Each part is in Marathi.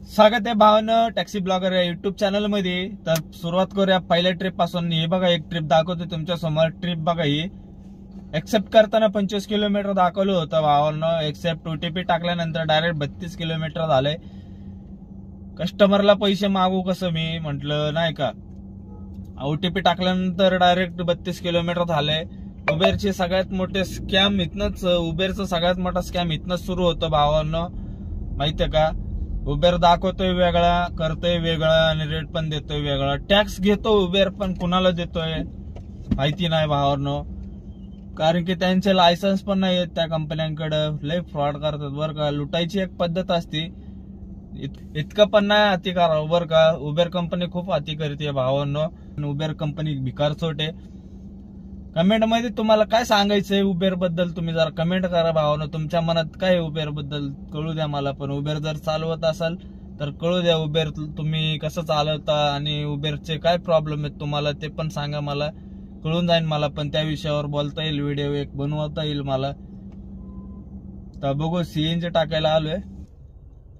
स्वागत आहे भावानं टॅक्सी ब्लॉगर या युट्यूब चॅनल मध्ये। तर सुरुवात करूया पहिल्या ट्रिप पासून। हे बघा एक ट्रिप दाखवतो तुमच्या समोर। ट्रिप बघा ही एक्सेप्ट करताना 25 किलोमीटर दाखवलं होतं भावानं। एक्सेप्ट ओटीपी टाकल्यानंतर डायरेक्ट 32 किलोमीटर झालंय। कस्टमरला पैसे मागू कसं मी म्हटलं नाही का, ओटीपी टाकल्यानंतर डायरेक्ट 32 किलोमीटर झालंय। उबेरचे सगळ्यात मोठे स्कॅम इथनच, उबेरचा सगळ्यात मोठा स्कॅम इथनच सुरू होतं भावानं, माहितीये का। उबेर दाखवतोय वेगळा, करतोय वेगळा आणि रेट पण देतोय वेगळा। टॅक्स घेतो उबेर पण कुणाला देतोय माहिती नाही भावांनो, कारण की त्यांचे लायसन्स पण नाही आहेत त्या कंपन्यांकडे। लय फ्रॉड करतात बरं का। लुटायची एक पद्धत असते, इतकं पण नाही अति करावं बरं का। उबेर कंपनी खूप अति करते भावांनो। उबेर कंपनी भिकारचोट आहे। कमेंट मध्ये तुम्हाला काय सांगायचंय उबेर बद्दल तुम्ही जरा कमेंट करा भावानो। तुमच्या मनात काय उबेर बद्दल कळू द्या मला पण। उबेर जर चालवत असाल तर कळू द्या उबेर तुम्ही कसं चालवता आणि उबेरचे काय प्रॉब्लेम आहेत तुम्हाला ते पण सांगा मला, कळून जाईल मला पण। त्या विषयावर बोलता येईल, व्हिडिओ एक बनवता येईल मला। तर बघू सीएनजी टाकायला आलोय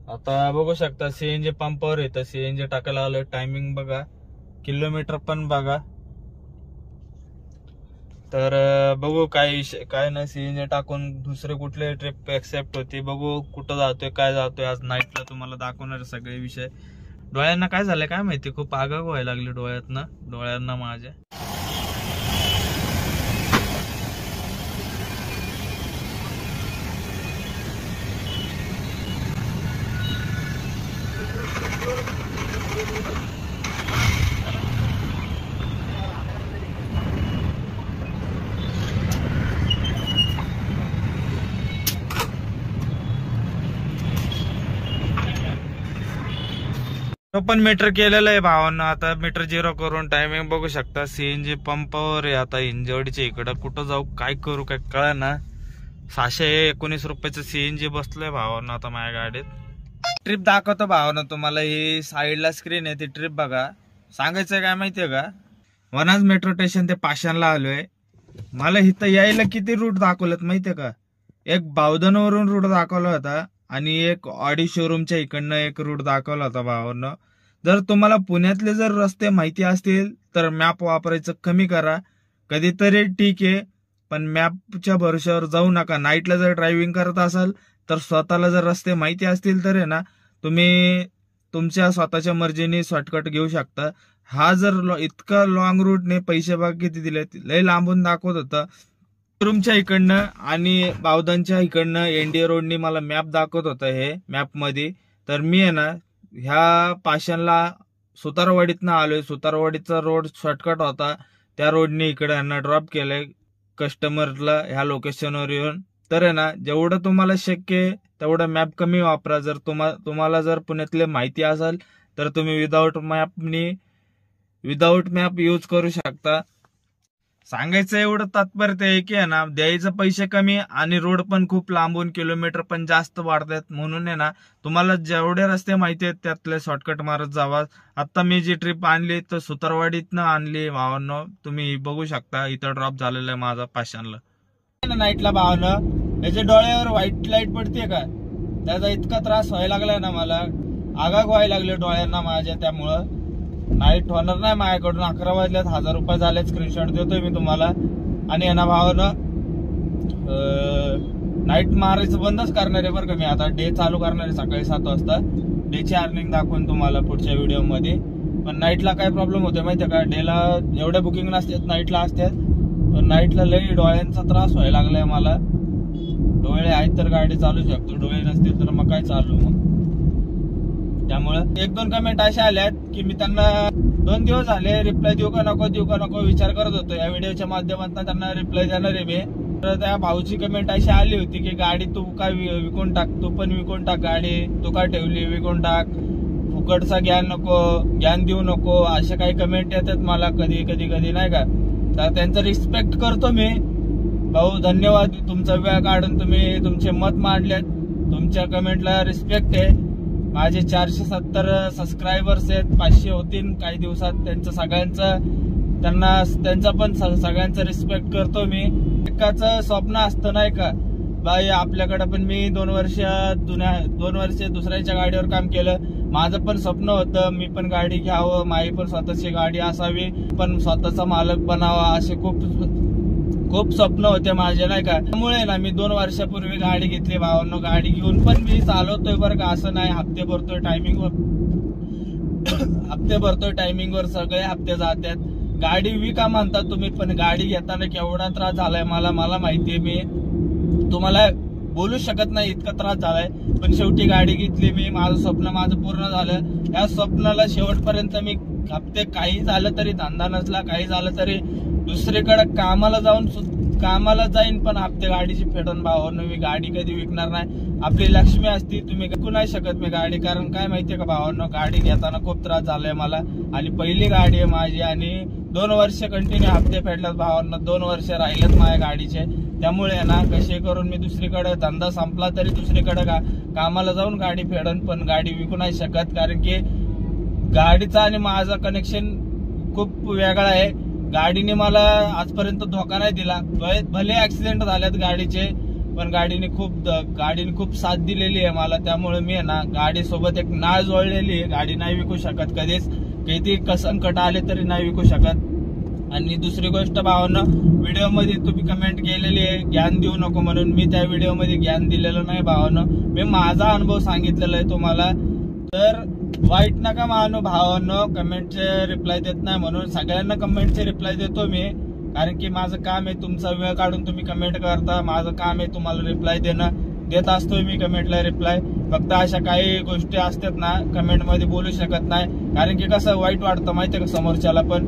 आता। बघू शकता सीएनजी पंपावर येतं, सीएनजी टाकायला आलोय। टायमिंग बघा, किलोमीटर पण बघा। तर बघू काय विषय काय नाही। सीएनजी टाकून दुसरे कुठले ट्रिप एक्सेप्ट होती बघू, कुठं जातोय काय जातोय। आज नाईटला तुम्हाला दाखवणार सगळे विषय। डोळ्यांना काय झालंय काय माहिती, खूप आगाग व्हायला लागली डोळ्यांना माझ्या। पण मीटर केलेलं आहे भावांना। आता मीटर 0 करून टायमिंग बघू शकता। सीएनजी पंपावर आहे आता हिंजवडीच्या इकडं। कुठं जाऊ काय करू काय कळा ना। 619 रुपयाचं सीएनजी बसलोय भावांना आता माझ्या गाडीत। ट्रिप दाखवतो भावांना तुम्हाला। ही साईडला स्क्रीन आहे ती ट्रिप बघा। सांगायचं काय माहितीये का, वनाज मेट्रो स्टेशन ते पाषाणला आलोय। मला इथं यायला किती रूट दाखवलेत माहितीये का। एक बावधनवरून रूट दाखवला होता आणि एक ऑडी शोरूमच्या इकडनं एक रूट दाखवला होता भावांनो। जर तुम्हाला पुण्यातले जर रस्ते माहिती असतील तर मॅप वापरायचं कमी करा। कधीतरी ठीक आहे पण मॅपच्या भरोश्यावर जाऊ नका। नाईटला जर ड्रायव्हिंग करत असाल तर स्वतःला जर रस्ते माहिती असतील तर आहे ना, तुम्ही तुमच्या स्वतःच्या मर्जीने शॉर्टकट घेऊ शकता। हा जर इतका लॉंग रूटने पैसे बघा किती दिले, लय लांबून दाखवत होता। शोरूमच्या इकडनं आणि बावधनच्या इकडनं एनडीए रोडनी मला मॅप दाखवत होता हे मॅप मध्ये। तर मी आहे ना ह्या पाषाणला सुतारवाडीतनं आलोय। सुतारवाडीचा रोड शॉर्टकट होता, त्या रोडने इकडे यांना ड्रॉप केलंय कस्टमरला ह्या लोकेशनवर येऊन। तर आहे ना जेवढं तुम्हाला शक्य आहे तेवढं मॅप कमी वापरा। जर तुम्हाला जर पुण्यातले माहिती असेल तर तुम्ही विदाउट मॅप यूज करू शकता। सांगायचं एवढं तात्पर्य आहे की आहे ना, द्यायचं पैसे कमी आणि रोड पण खूप लांबून किलोमीटर पण जास्त वाढतात। म्हणून आहे ना तुम्हाला जेवढे रस्ते माहिती आहेत त्यातले शॉर्टकट मारत जावा। आता मी जी ट्रिप आणली तर सुतारवाडीतनं आणली भावांनो। तुम्ही बघू शकता इथं ड्रॉप झालेलं आहे माझा पाषाणला। नाईटला भावांनो याच्या डोळ्यावर व्हाईट लाईट पडते का, त्याचा इतका त्रास व्हायला लागलाय ना, मला आगाग व्हायला लागले डोळ्यांना माझ्या। त्यामुळं नाईट होणार नाही माझ्याकडून। 11 वाजल्यात, 1000 रुपये झाले। स्क्रीनशॉट देतोय मी तुम्हाला। आणि यांना भावानं नाईट मारायचं बंदच करणार आहे बरं का मी। आता डे चालू करणार आहे सकाळी 7 वाजता। डेची अर्निंग दाखवून तुम्हाला पुढच्या व्हिडिओ मध्ये। पण नाईटला काय प्रॉब्लेम होतोय माहितीये का, डेला एवढ्या बुकिंग नसतात, नाईटला असतात। पण नाईटला लई डोळ्यांचा त्रास व्हायला लागलाय मला। डोळे आहेत तर गाडी चालू शकतो, डोळे नसतील तर मग काय चालू मग। त्यामुळं 1-2 कमेंट अशा आल्यात की मी त्यांना 2 दिवस झाले रिप्लाय देऊ का नको विचार करत होतो। या व्हिडिओच्या माध्यमातून त्यांना रिप्लाय देणार आहे मी। तर त्या भाऊची कमेंट अशी आली होती की गाडी तू काय विकून टाक, तू पण विकून टाक गाडी, तू काय ठेवली विकून टाक, फुकटचा ज्ञान देऊ नको, अशा काही कमेंट येतात मला कधी नाही का। तर त्यांचा रिस्पेक्ट करतो मी भाऊ, धन्यवाद। तुमचा वेळ काढून तुम्ही तुमचे मत मांडलेत, तुमच्या कमेंटला रिस्पेक्ट आहे। माझे 470 सबस्क्रायबर्स आहेत, 500 होतील काही दिवसात। त्यांचा पण सगळ्यांचा रिस्पेक्ट करतो मी। एकाचं स्वप्न असतं नाही का, बाई आपल्याकडे पण मी 2 वर्ष दुसऱ्याच्या गाडीवर काम केलं. माझं पण स्वप्न होतं मी पण गाडी घ्यावं, माझी पण स्वतःची गाडी असावी, पण स्वतःचा मालक बनावा, असे खूप स्वप्न होते माझे नाही का. त्यामुळे ना मी 2 वर्षापूर्वी गाडी घेतली भावांनो. गाडी घेऊन पण मी चालवतोय बरं का, असं नाही. हप्ते भरतोय टायमिंगवर सगळे हप्ते जातात. गाडी विका म्हणतात तुम्ही, पण गाडी घेताना केवढा त्रास झालाय मला माहितीये. मी तुम्हाला बोलू शकत नाही इतका त्रास झालाय, पण शेवटी गाडी घेतली मी. माझं स्वप्न पूर्ण झालं. या स्वप्नाला शेवटपर्यंत मी हप्ते काही झालं तरी, धंदा नसला काही झालं तरी दुसरीकडे कामाला जाईन, पण हप्ते गाडीची फेडून भावांनो मी गाडी कधी विकणार नाही. आपली लक्ष्मी असती, तुम्ही विकू नाही शकत मी गाडी. कारण काय माहितीये का भावांनो, गाडी घेताना खूप त्रास झालाय मला, आणि पहिली गाडी आहे माझी, आणि 2 वर्ष कंटिन्यू हप्ते फेडल्यात भावांनो. 2 वर्ष राहिलेत माझ्या गाडीचे. त्यामुळे ना कसे करून मी दुसरीकडे, धंदा संपला तरी दुसरीकडे कामाला जाऊन गाडी फेडन, पण गाडी विकू नाही शकत. कारण की गाडीचा आणि माझा कनेक्शन खूप वेगळा आहे. गाडीने मला आजपर्यंत धोका नाही दिला. भले ऍक्सिडेंट झाल्यात गाडीचे, पण गाडीने खूप साथ दिलेली आहे मला. त्यामुळे मी ना गाडीसोबत एक नाळ जोडलेली आहे. गाडी नाही विकू शकत कधीच, किती संकट आले तरी नाही विकू शकत. आणि दुसरी गोष्ट भावांनो, व्हिडिओ मध्ये तुम्ही कमेंट केलेली आहे ज्ञान देऊ नको म्हणून. मी त्या व्हिडिओ मध्ये ज्ञान दिलेलं नाही भावांनो, मी माझा अनुभव सांगितलेला आहे तुम्हाला. तर वाईट नका मानू भावांनो, कमेंटचे रिप्लाय देत नाही म्हणून. सगळ्यांना कमेंटचे रिप्लाय देतो मी, कारण की माझं काम आहे. तुमचा वेळ काढून तुम्ही कमेंट करता, माझं काम आहे तुम्हाला रिप्लाय देणं. देत असतोय मी कमेंटला रिप्लाय. फक्त अशा काही गोष्टी असतात ना कमेंट मध्ये बोलू शकत नाही, कारण की कसं वाईट वाटतं माहितीये का समोरच्याला. पण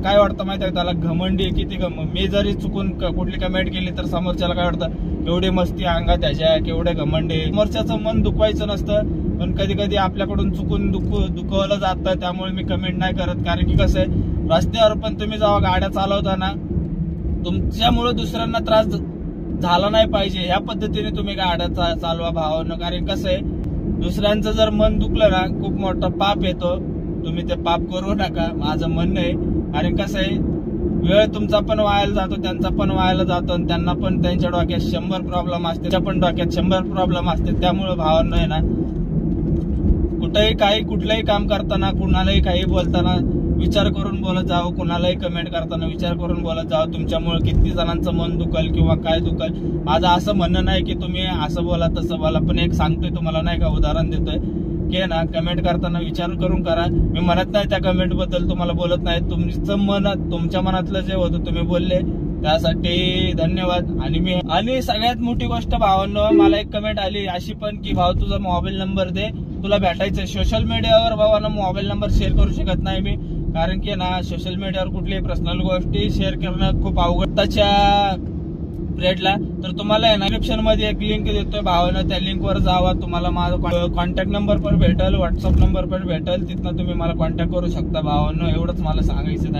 काय वाटतं माहितीये का, त्याला घमंडी किती मी जरी चुकून कुठली कमेंट केली तर समोरच्याला काय वाटतं, केवढी मस्ती अंगात त्याच्या, केवढे घमंडी. समोरच्याचं मन दुखवायचं नसतं, पण कधी कधी आपल्याकडून चुकून दुखवलं जातं. त्यामुळे मी कमेंट नाही करत. कारण की कसं आहे, रस्त्यावर पण तुम्ही जेव्हा गाड्या चालवताना तुमच्यामुळे दुसऱ्यांना त्रास झाला नाही पाहिजे, ह्या पद्धतीने तुम्ही गाड्या चालवा भावांनो. कारण कसं आहे, दुसऱ्यांचं जर मन दुखलं ना खूप मोठा पाप येतो. तुम्ही ते पाप करू नका, माझं म्हणणं आहे. कारण कसं आहे, वेळ तुमचा पण वायाला जातो, त्यांचा पण वायाला जातो, आणि त्यांना पण त्यांच्या डोक्यात 100 प्रॉब्लेम असते, त्या पण डोक्यात 100 प्रॉब्लेम असते. त्यामुळे भावांनो आहे ना, कुठलंही काम करताना, कुणालाही काही बोलताना विचार करून बोलत जावं. कुणालाही कमेंट करताना विचार करून बोलत जावं. तुमच्यामुळे किती जणांचं मन दुखल किंवा काय दुखल. माझं असं म्हणणं नाही की तुम्ही असं बोला तसं बोला, पण एक सांगतोय तुम्हाला नाही का, उदाहरण देतोय की ना कमेंट करताना विचार करून करा. मी म्हणत नाही त्या कमेंट बद्दल तुम्हाला बोलत नाही, तुमच्या मनातलं जे होतं तुम्ही बोलले त्यासाठी धन्यवाद. आणि सगळ्यात मोठी गोष्ट भावांनो, मला एक कमेंट आली अशी पण की भाऊ तुझा मोबाईल नंबर दे, तुला भेटायचं. सोशल मीडियावर भावांनो मोबाईल नंबर शेअर करू शकत नाही मी, कारण की ना सोशल मीडियावर कुठलीही पर्सनल गोष्टी शेअर करणं खूप अवघड त्याच्या पिरियडला. तर तुम्हाला डिस्क्रिप्शन मध्ये एक लिंक देतोय भावांनो, त्या लिंकवर जावा. तुम्हाला माझा कॉन्टॅक्ट नंबर पण भेटेल, व्हॉट्सअप नंबर पण भेटेल. तिथनं तुम्ही मला कॉन्टॅक्ट करू शकता भावांनो. एवढंच मला सांगायचं.